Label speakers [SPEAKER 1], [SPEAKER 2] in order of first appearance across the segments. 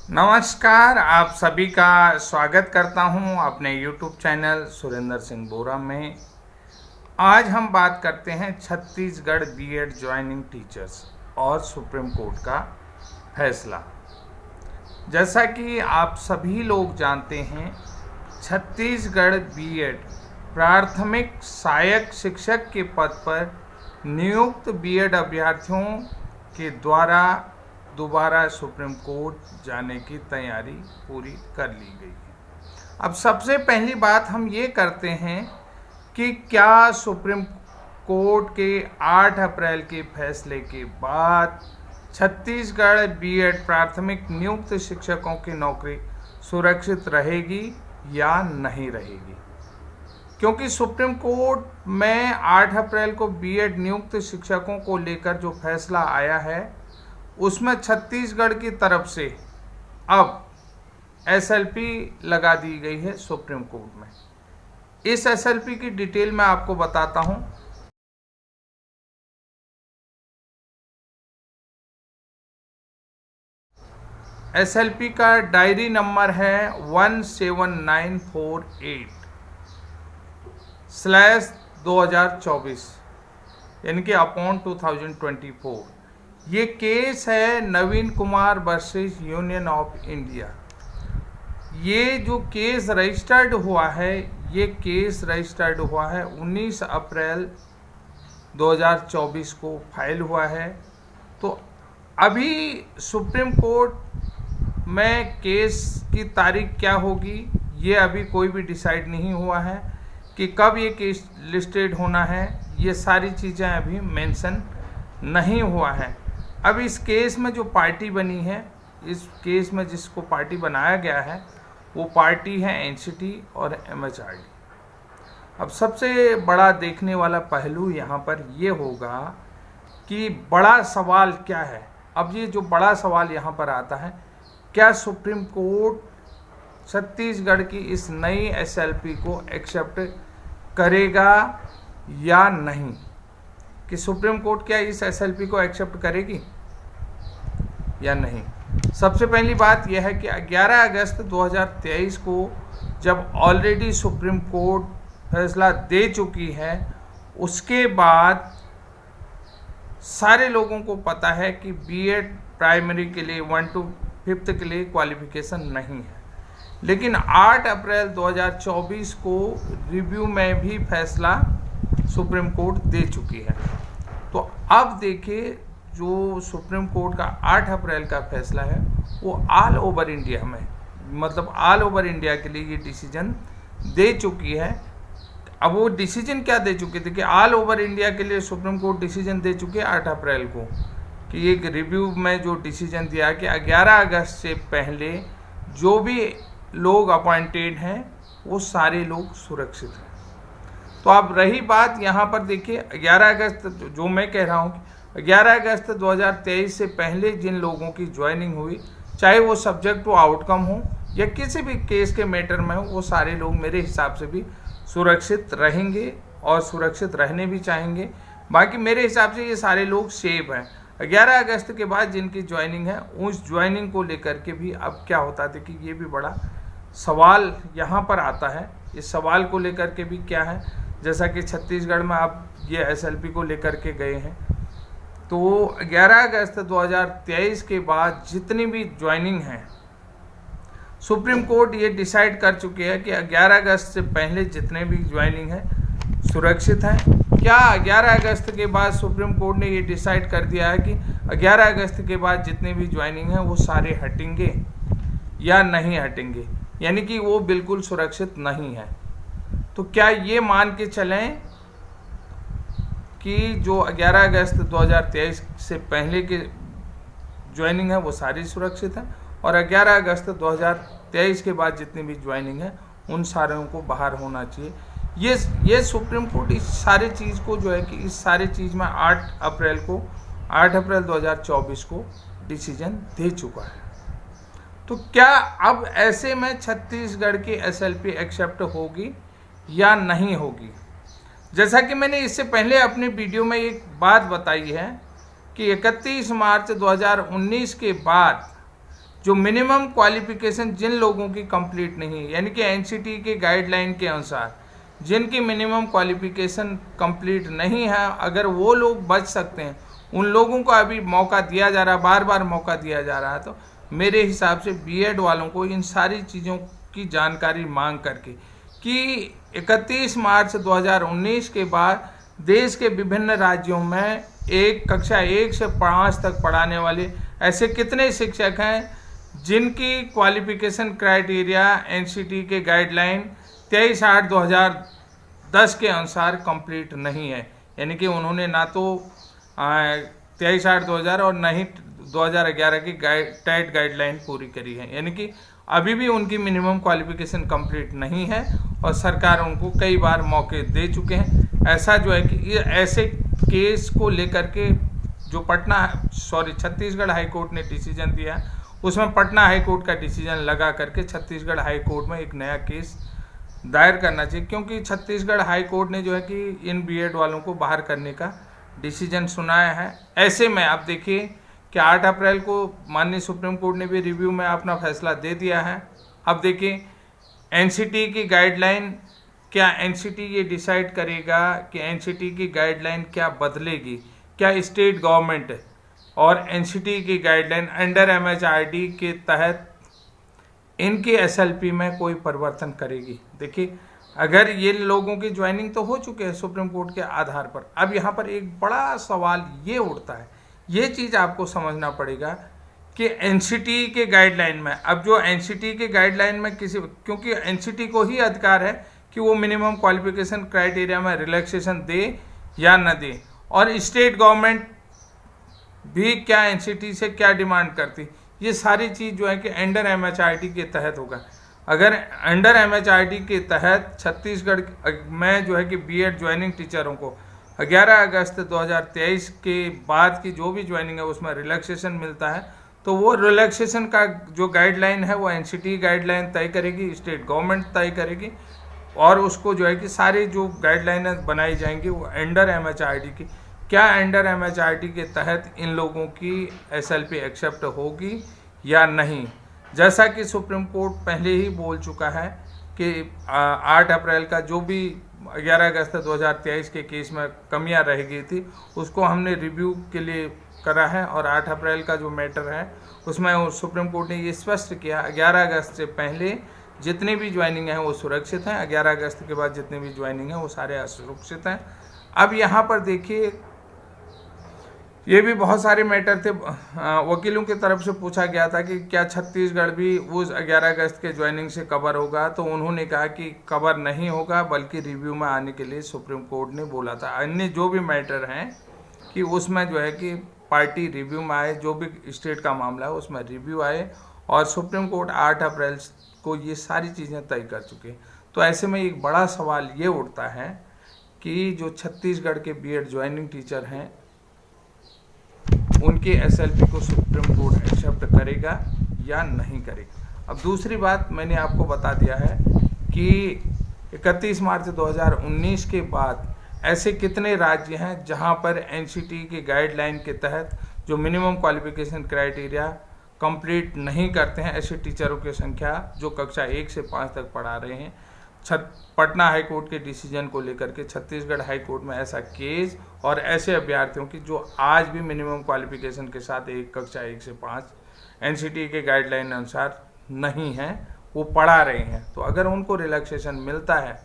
[SPEAKER 1] नमस्कार, आप सभी का स्वागत करता हूं अपने YouTube चैनल सुरेंद्र सिंह बोरा में। आज हम बात करते हैं छत्तीसगढ़ बीएड ज्वाइनिंग टीचर्स और सुप्रीम कोर्ट का फैसला। जैसा कि आप सभी लोग जानते हैं, छत्तीसगढ़ बीएड प्राथमिक सहायक शिक्षक के पद पर नियुक्त बीएड अभ्यर्थियों के द्वारा दोबारा सुप्रीम कोर्ट जाने की तैयारी पूरी कर ली गई है। अब सबसे पहली बात हम ये करते हैं कि क्या सुप्रीम कोर्ट के 8 अप्रैल के फैसले के बाद छत्तीसगढ़ बीएड प्राथमिक नियुक्त शिक्षकों की नौकरी सुरक्षित रहेगी या नहीं रहेगी। क्योंकि सुप्रीम कोर्ट में 8 अप्रैल को बीएड नियुक्त शिक्षकों को लेकर जो फैसला आया है, उसमें छत्तीसगढ़ की तरफ से अब एसएलपी लगा दी गई है सुप्रीम कोर्ट में। इस एसएलपी की डिटेल मैं आपको बताता हूं। एसएलपी का डायरी नंबर है 17948/2024 यानी कि अपॉन 2024। ये केस है Naveen Kumar versus Union of India. ये जो केस रजिस्टर्ड हुआ है, ये केस रजिस्टर्ड हुआ है 19 अप्रैल 2024 को फाइल हुआ है। तो अभी सुप्रीम कोर्ट में केस की तारीख क्या होगी, ये अभी कोई भी डिसाइड नहीं हुआ है कि कब ये केस लिस्टेड होना है। ये सारी चीज़ें अभी मेंशन नहीं हुआ है। अब इस केस में जो पार्टी बनी है, इस केस में जिसको पार्टी बनाया गया है, वो पार्टी है एनसीटी और एमएचआरडी। अब सबसे बड़ा देखने वाला पहलू यहाँ पर ये होगा कि बड़ा सवाल क्या है। अब ये जो बड़ा सवाल यहाँ पर आता है, क्या सुप्रीम कोर्ट छत्तीसगढ़ की इस नई एसएलपी को एक्सेप्ट करेगा या नहीं, कि सुप्रीम कोर्ट क्या इस एसएलपी को एक्सेप्ट करेगी या नहीं। सबसे पहली बात यह है कि 11 अगस्त 2023 को जब ऑलरेडी सुप्रीम कोर्ट फैसला दे चुकी है, उसके बाद सारे लोगों को पता है कि बीएड प्राइमरी के लिए 1 to 5th के लिए क्वालिफिकेशन नहीं है। लेकिन 8 अप्रैल 2024 को रिव्यू में भी फैसला सुप्रीम कोर्ट दे चुकी है। तो अब देखिए, जो सुप्रीम कोर्ट का 8 अप्रैल का फैसला है, वो ऑल ओवर इंडिया में, मतलब ऑल ओवर इंडिया के लिए ये डिसीजन दे चुकी है। अब वो डिसीजन क्या दे चुकी थी कि ऑल ओवर इंडिया के लिए सुप्रीम कोर्ट डिसीजन दे चुकी है 8 अप्रैल को, कि एक रिव्यू में जो डिसीजन दिया कि 11 अगस्त से पहले जो भी लोग अपॉइंटेड हैं, वो सारे लोग सुरक्षित हैं। तो अब रही बात यहाँ पर देखिए, 11 अगस्त जो मैं कह रहा हूँ, 11 अगस्त 2023 से पहले जिन लोगों की ज्वाइनिंग हुई, चाहे वो सब्जेक्ट टू आउटकम हो या किसी भी केस के मैटर में हो, वो सारे लोग मेरे हिसाब से भी सुरक्षित रहेंगे और सुरक्षित रहने भी चाहेंगे। बाकी मेरे हिसाब से ये सारे लोग सेफ हैं। 11 अगस्त के बाद जिनकी ज्वाइनिंग है, उस ज्वाइनिंग को लेकर के भी अब क्या होता था कि ये भी बड़ा सवाल यहाँ पर आता है। इस सवाल को लेकर के भी क्या है, जैसा कि छत्तीसगढ़ में आप ये एसएलपी को लेकर के गए हैं, तो 11 अगस्त 2023 के बाद जितनी भी ज्वाइनिंग है, सुप्रीम कोर्ट ये डिसाइड कर चुकी है कि 11 अगस्त से पहले जितने भी ज्वाइनिंग है सुरक्षित है। क्या 11 अगस्त के बाद सुप्रीम कोर्ट ने ये डिसाइड कर दिया है कि 11 अगस्त के बाद जितने भी ज्वाइनिंग है वो सारे हटेंगे या नहीं हटेंगे, यानी कि वो बिल्कुल सुरक्षित नहीं है। तो क्या ये मान के चलें कि जो 11 अगस्त 2023 से पहले के ज्वाइनिंग है वो सारी सुरक्षित है, और 11 अगस्त 2023 के बाद जितनी भी ज्वाइनिंग है उन सारों को बाहर होना चाहिए। ये सुप्रीम कोर्ट इस सारे चीज़ को जो है कि इस सारे चीज़ में 8 अप्रैल 2024 को डिसीजन दे चुका है। तो क्या अब ऐसे में छत्तीसगढ़ की एसएलपी एक्सेप्ट होगी या नहीं होगी। जैसा कि मैंने इससे पहले अपने वीडियो में एक बात बताई है कि 31 मार्च 2019 के बाद जो मिनिमम क्वालिफिकेशन जिन लोगों की कंप्लीट नहीं है, यानी कि एनसीटी के गाइडलाइन के अनुसार जिनकी मिनिमम क्वालिफिकेशन कंप्लीट नहीं है, अगर वो लोग बच सकते हैं, उन लोगों को अभी मौका दिया जा रहा है, बार बार मौका दिया जा रहा है। तो मेरे हिसाब से बीएड वालों को इन सारी चीज़ों की जानकारी मांग करके कि 31 मार्च 2019 के बाद देश के विभिन्न राज्यों में कक्षा 1 से 5 तक पढ़ाने वाले ऐसे कितने शिक्षक हैं जिनकी क्वालिफिकेशन क्राइटेरिया एनसीटी के गाइडलाइन 23/8/2010 के अनुसार कंप्लीट नहीं है, यानी कि उन्होंने ना तो 23/8/2000 और न ही 2011 की टाइट गाइडलाइन पूरी करी है, यानी कि अभी भी उनकी मिनिमम क्वालिफिकेशन कंप्लीट नहीं है और सरकार उनको कई बार मौके दे चुके हैं। ऐसा जो है कि ये ऐसे केस को लेकर के जो छत्तीसगढ़ हाई कोर्ट ने डिसीजन दिया, उसमें पटना हाई कोर्ट का डिसीजन लगा करके छत्तीसगढ़ हाई कोर्ट में एक नया केस दायर करना चाहिए, क्योंकि छत्तीसगढ़ हाई कोर्ट ने जो है कि इन बीएड वालों को बाहर करने का डिसीजन सुनाया है। ऐसे में आप देखिए कि 8 अप्रैल को माननीय सुप्रीम कोर्ट ने भी रिव्यू में अपना फैसला दे दिया है। अब देखिए एनसीटी की गाइडलाइन, क्या एनसीटी ये डिसाइड करेगा कि एनसीटी की गाइडलाइन क्या बदलेगी, क्या स्टेट गवर्नमेंट और एनसीटी की गाइडलाइन अंडर एमएचआरडी के तहत इनकी एसएलपी में कोई परिवर्तन करेगी। देखिए अगर ये लोगों की ज्वाइनिंग तो हो चुके हैं सुप्रीम कोर्ट के आधार पर, अब यहाँ पर एक बड़ा सवाल ये उठता है, ये चीज़ आपको समझना पड़ेगा कि एनसीटी के गाइडलाइन में, अब जो एनसीटी के गाइडलाइन में क्योंकि एनसीटी को ही अधिकार है कि वो मिनिमम क्वालिफिकेशन क्राइटेरिया में रिलैक्सेशन दे या न दे, और स्टेट गवर्नमेंट भी क्या एनसीटी से क्या डिमांड करती, ये सारी चीज़ जो है कि अंडर एमएचआरडी के तहत होगा। अगर अंडर एमएचआरडी के तहत छत्तीसगढ़ में जो है कि बीएड ज्वाइनिंग टीचरों को 11 अगस्त 2023 के बाद की जो भी ज्वाइनिंग है उसमें रिलैक्सेशन मिलता है, तो वो रिलैक्सेशन का जो गाइडलाइन है वो एनसीटी गाइडलाइन तय करेगी, स्टेट गवर्नमेंट तय करेगी, और उसको जो है कि सारी जो गाइडलाइनें बनाई जाएंगी वो अंडर एमएचआरडी की, क्या अंडर एमएचआरडी के तहत इन लोगों की एसएलपी एक्सेप्ट होगी या नहीं। जैसा कि सुप्रीम कोर्ट पहले ही बोल चुका है कि 8 अप्रैल का जो भी 11 अगस्त 2023 के केस में कमियां रह गई थी उसको हमने रिव्यू के लिए करा है, और 8 अप्रैल का जो मैटर है उसमें सुप्रीम कोर्ट ने ये स्पष्ट किया 11 अगस्त से पहले जितनी भी ज्वाइनिंग है वो सुरक्षित हैं, 11 अगस्त के बाद जितनी भी ज्वाइनिंग है वो सारे असुरक्षित हैं। अब यहाँ पर देखिए ये भी बहुत सारे मैटर थे, वकीलों की तरफ से पूछा गया था कि क्या छत्तीसगढ़ भी उस 11 अगस्त के ज्वाइनिंग से कवर होगा, तो उन्होंने कहा कि कवर नहीं होगा, बल्कि रिव्यू में आने के लिए सुप्रीम कोर्ट ने बोला था। अन्य जो भी मैटर हैं कि उसमें जो है कि पार्टी रिव्यू में आए, जो भी स्टेट का मामला है उसमें रिव्यू आए, और सुप्रीम कोर्ट 8 अप्रैल को ये सारी चीज़ें तय कर चुके हैं। तो ऐसे में एक बड़ा सवाल ये उठता है कि जो छत्तीसगढ़ के बीएड ज्वाइनिंग टीचर हैं उनके एसएलपी को सुप्रीम कोर्ट एक्सेप्ट करेगा या नहीं करेगा। अब दूसरी बात मैंने आपको बता दिया है कि 31 मार्च 2019 के बाद ऐसे कितने राज्य हैं जहां पर एनसीटी के गाइडलाइन के तहत जो मिनिमम क्वालिफिकेशन क्राइटेरिया कंप्लीट नहीं करते हैं, ऐसे टीचरों की संख्या जो कक्षा 1 से 5 तक पढ़ा रहे हैं। पटना हाई कोर्ट के डिसीजन को लेकर के छत्तीसगढ़ हाई कोर्ट में ऐसा केस और ऐसे अभ्यर्थियों की जो आज भी मिनिमम क्वालिफिकेशन के साथ कक्षा 1 से 5 एनसीटी के गाइडलाइन अनुसार नहीं है, वो पढ़ा रहे हैं, तो अगर उनको रिलैक्सेशन मिलता है,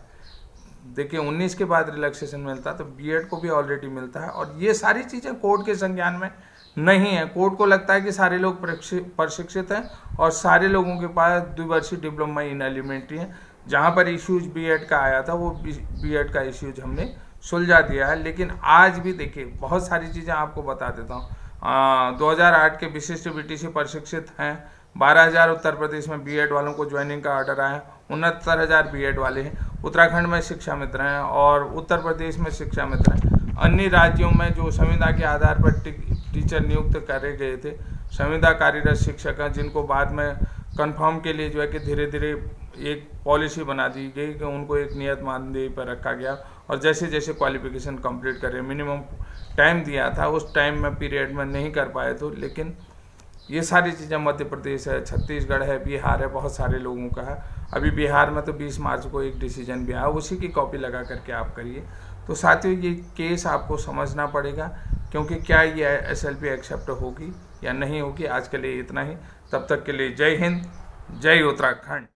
[SPEAKER 1] देखिए 19 के बाद रिलैक्सेशन मिलता है तो बीएड को भी ऑलरेडी मिलता है, और ये सारी चीज़ें कोर्ट के संज्ञान में नहीं है। कोर्ट को लगता है कि सारे लोग प्रशिक्षित हैं और सारे लोगों के पास द्विवर्षीय डिप्लोमा इन एलिमेंट्री है। जहाँ पर इश्यूज बीएड का आया था वो बीएड का इश्यूज हमने सुलझा दिया है। लेकिन आज भी देखिए बहुत सारी चीज़ें आपको बता देता हूँ। 2008 के विशिष्ट बीटीसी प्रशिक्षित हैं, 12,000 उत्तर प्रदेश में बीएड वालों को ज्वाइनिंग का ऑर्डर आया, 69,000 बीएड वाले हैं, उत्तराखंड में शिक्षा मित्र हैं और उत्तर प्रदेश में शिक्षा मित्र हैं। अन्य राज्यों में जो संविदा के आधार पर टीचर नियुक्त करे गए थे, संविदा कार्यरत शिक्षक हैं, जिनको बाद में कंफर्म के लिए जो है कि धीरे धीरे एक पॉलिसी बना दी गई कि उनको एक नियत मानदेय पर रखा गया, और जैसे जैसे क्वालिफिकेशन कंप्लीट करें, मिनिमम टाइम दिया था उस टाइम में पीरियड में नहीं कर पाए तो, लेकिन ये सारी चीज़ें, मध्य प्रदेश है, छत्तीसगढ़ है, बिहार है, बहुत सारे लोगों का है। अभी बिहार में तो 20 मार्च को एक डिसीजन भी आया, उसी की कॉपी लगा करके आप करिए। तो साथियों ये केस आपको समझना पड़ेगा, क्योंकि क्या ये SLP एक्सेप्ट होगी या नहीं होगी। आज के लिए इतना ही, तब तक के लिए जय हिंद, जय उत्तराखंड।